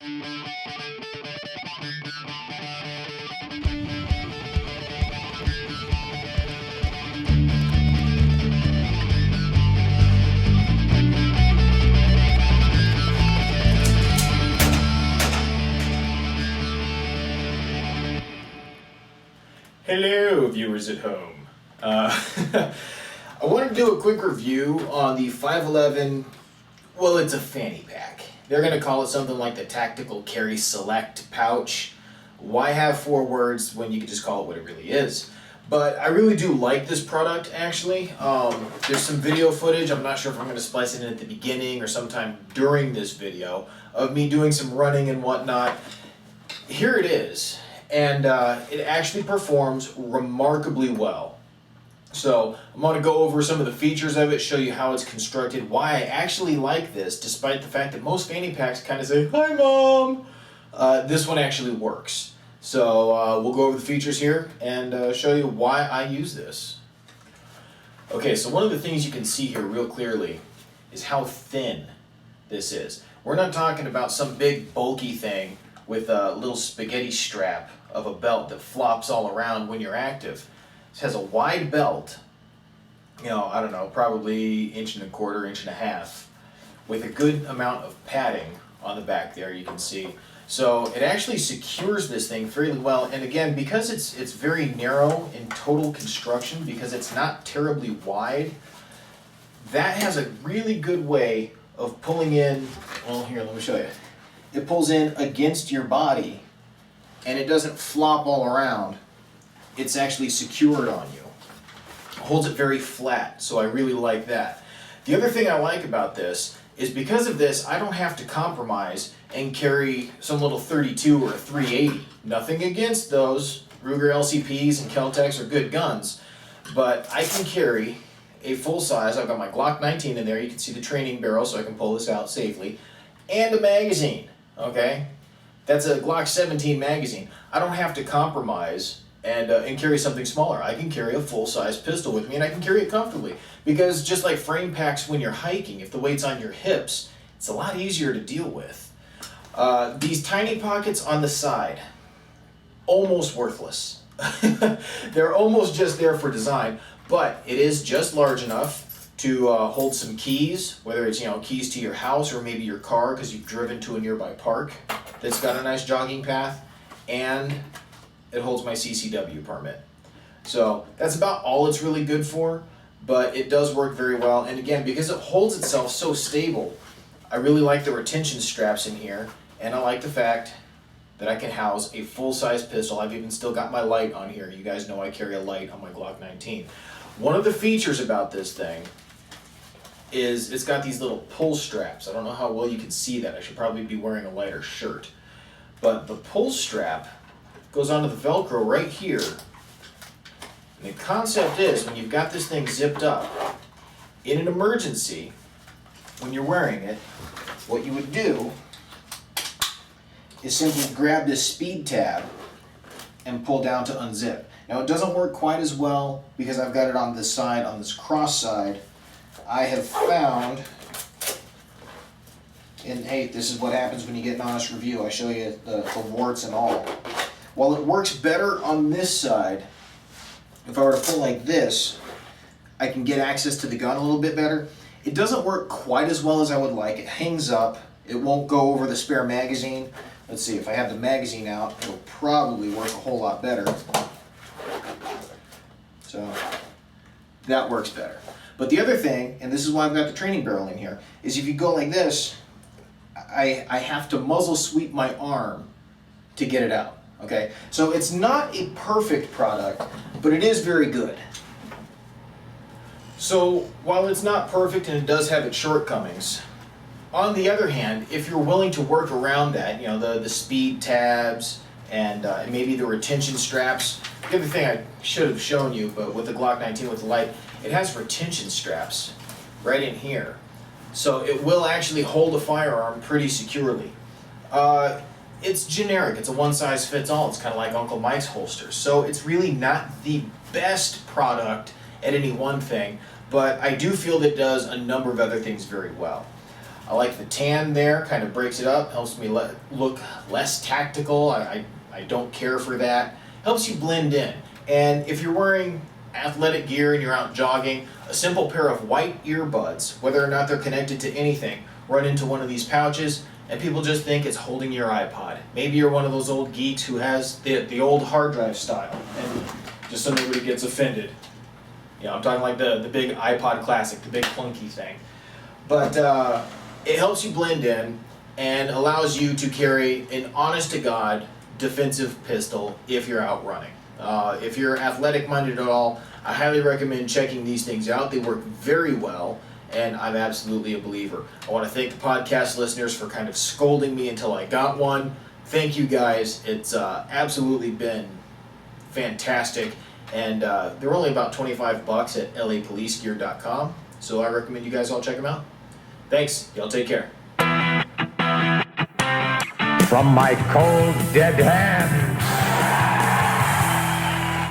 Hello, viewers at home. I wanted to do a quick review on the 511, well, it's a fanny pack. They're going to call it something like the Tactical Carry Select pouch. Why have four words when you can just call it what it really is? But I really do like this product, actually. There's some video footage, I'm not sure if I'm going to splice it in at the beginning or sometime during this video, of me doing some running and whatnot. Here it is. And it actually performs remarkably well. So I'm going to go over some of the features of it, show you how it's constructed, why I actually like this, despite the fact that most fanny packs kind of say, "Hi, Mom." This one actually works. So we'll go over the features here and show you why I use this. Okay, so one of the things you can see here real clearly is how thin this is. We're not talking about some big bulky thing with a little spaghetti strap of a belt that flops all around when you're active. This has a wide belt, I don't know, probably 1.25 inches, 1.5, with a good amount of padding on the back there, you can see. So it actually secures this thing fairly well, and again, because it's very narrow in total construction, because it's not terribly wide, that has a really good way of pulling in, well, here, let me show you. It pulls in against your body and it doesn't flop all around. It's actually secured on you. It holds it very flat, so I really like that. The other thing I like about this is because of this, I don't have to compromise and carry some little 32 or a 380. Nothing against those. Ruger LCPs and Kel-Tecs are good guns, but I can carry a full size. I've got my Glock 19 in there. You can see the training barrel so I can pull this out safely, and a magazine. Okay, that's a Glock 17 magazine. I don't have to compromise and carry something smaller. I can carry a full-size pistol with me, and I can carry it comfortably. Because just like frame packs when you're hiking, if the weight's on your hips, it's a lot easier to deal with. These tiny pockets on the side, almost worthless. They're almost just there for design, but it is just large enough to hold some keys, whether it's keys to your house or maybe your car because you've driven to a nearby park that's got a nice jogging path, and it holds my CCW permit. So that's about all it's really good for, but it does work very well. And again, because it holds itself so stable, I really like the retention straps in here, and I like the fact that I can house a full-size pistol. I've even still got my light on here. You guys know I carry a light on my Glock 19. One of the features about this thing is it's got these little pull straps. I don't know how well you can see that. I should probably be wearing a lighter shirt. But the pull strap goes onto the Velcro right here. And the concept is, when you've got this thing zipped up, in an emergency, when you're wearing it, what you would do is simply grab this speed tab and pull down to unzip. Now it doesn't work quite as well because I've got it on this side, on this cross side. I have found, and hey, this is what happens when you get an honest review. I show you the warts and all. While it works better on this side, if I were to pull like this, I can get access to the gun a little bit better. It doesn't work quite as well as I would like. It hangs up. It won't go over the spare magazine. Let's see, if I have the magazine out, it'll probably work a whole lot better. So that works better. But the other thing, and this is why I've got the training barrel in here, is if you go like this, I have to muzzle sweep my arm to get it out. Okay, so it's not a perfect product, but it is very good. So while it's not perfect and it does have its shortcomings, on the other hand, if you're willing to work around that, the speed tabs and maybe the retention straps. The other thing I should have shown you, but with the Glock 19 with the light, it has retention straps right in here. So it will actually hold a firearm pretty securely. It's generic. It's a one-size-fits-all. It's kind of like Uncle Mike's holsters. So it's really not the best product at any one thing, but I do feel that it does a number of other things very well. I like the tan there, kind of breaks it up, helps me look less tactical. I don't care for that. Helps you blend in. And if you're wearing athletic gear and you're out jogging, a simple pair of white earbuds, whether or not they're connected to anything, run into one of these pouches and people just think it's holding your iPod. Maybe you're one of those old geeks who has the old hard drive style, and just so nobody gets offended. You know, I'm talking like the big iPod Classic, the big clunky thing. But it helps you blend in and allows you to carry an honest-to-God defensive pistol if you're out running. If you're athletic-minded at all, I highly recommend checking these things out. They work very well, and I'm absolutely a believer. I want to thank the podcast listeners for kind of scolding me until I got one. Thank you guys. It's absolutely been fantastic. And they're only about $25 at lapolicegear.com, so I recommend you guys all check them out. Thanks. Y'all take care. From my cold, dead hand